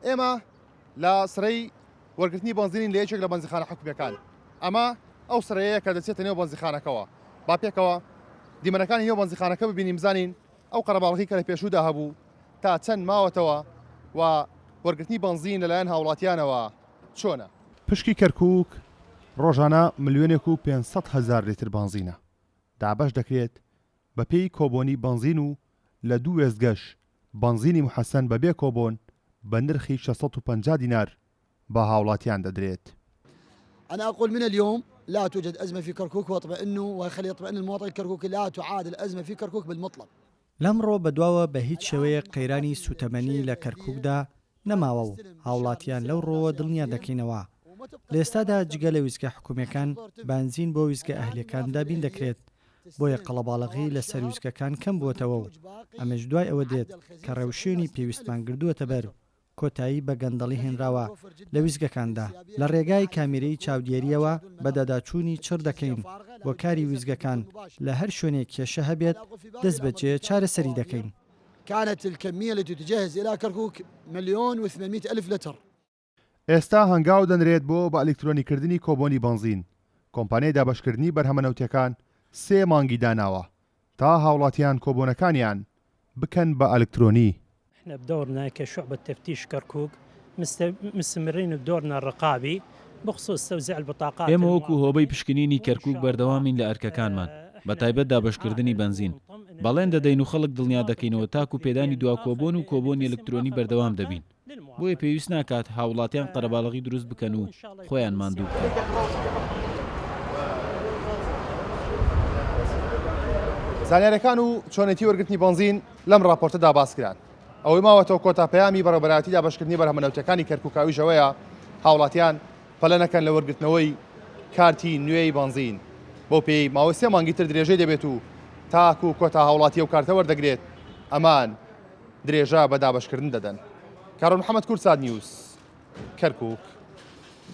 ئێمە لە سرەی وەرگرتنی بنزینین لە یەکێک لە بنزیخانە حکوومیەکان ئەمە ئەو سرەیەیە کە دەچێتە نێو بنزیخانەکەەوە با پێکەوە دیمەنەکانی نێو بنزیخانەکە ببینیم بزانین ئەو قەرەباڵغی کە لە پێشوودا هەبوو تا چەند ماوەتەوە و وەرگرتنی بنزین لەلایەن هاوڵاتیانەوە چۆنە. پشکی کەرکووک ڕۆژانە ملیۆنێک و 500,000 لیتر بنزینە دابەش دەکرێت بە پێی کۆبۆنی بنزین و لە دوو وێزگەش بنزینی محەسەن بەبێ کۆبۆن بە نرخی 650 دینار بە هاوڵاتیان دەدرێت. أنا أقول من اليوم لا توجد أزمة في كركوك واطمئنوا ويخلي يطمئن المواطن الكركوكي لا تعاد الأزمة في كركوك بالمطلق. لەمڕۆ بەدواوە بە هیچ شێوەیە قەیرانی سوتەمەنی لە کەرکووکدا نەماوە و هاوڵاتیان لەو ڕۆوە دڵنیا دەکەینەوە. لە ئێستادا جگە لە ویزگە حکوومیەکان بنزین بۆ ویزگە ئەهلیەکان دابین دەکرێت بۆیە قەڵەباڵغی لە سەر ویزگەکان کەم بووتەوە و ئەمەش دوای ئەوە دێت کە ڕێوشێنی پێویستمان گردووەتە بەر کۆتایی بە گەندەڵی هێنراوە لە ویزگەکاندا لە ڕێگای کامێرەی چاودێریەوە بەدەداچوونی چڕ دەکەین بۆ کاری ویزگەکان لە هەر شوێنێک کێشە هەبێت دەست بەجێ چارەسەری دەکەین. كانت الكمية التي تجهز إلى كركوك 1,800,000 لتر. ئێستا هەنگاو دەنرێت بۆ بە ئەلکترۆنیکردنی کۆبۆنی بنزین کۆمپانیای دابەشکردنی بەرهەمەنەوتیەکان 3 مانگی داناوە تا هاوڵاتیان کۆبۆنەکانیان بکەن بە ئەلکترۆنی. احنا بدورنا كشعبة تفتيش كركوك مستمرين بدورنا الرقابي بخصوص توزيع البطاقات. ئێمە وەکو هۆبەی پشکنینی کەرکووک بەردەوامین لە ئەرکەکانمان بە تایبەت دابەشکردنی بنزین بەڵێن دەدەین و خەڵک دڵنیا دەکەینەوە تاکو پێدانی دوا کۆبۆن و کۆبۆنی ئەلکترۆنی بەردەوام دەبین بۆیە پێویست ناکات هاوڵاتیان قەرەباڵغی دروست بکەن و خۆیان ماندوو بکەن. زانیاریەکان و چۆنێتی وەرگرتنی بنزین لەم راپۆرتەدا باسکران ئەوەی ماوەتەوە کۆتا پەیامی بەڕێوەبەرایەتی دابەشکردنی بەرهەمەنەوتیەکانی کەرکووکاویژەوەیە هاوڵاتیان پەلە نەکەن لە وەرگرتنەوەی کارتی نوێی بنزین بۆ پێی ماوەی 3 مانگی تر درێژەی دەبێت و تاکو کۆتا هاوڵاتی و کارتە وەردەگرێت ئەمان درێژە بە دابەشکردن دەدەن. کارۆل محەممەد کورساد نیوز کەرکووک.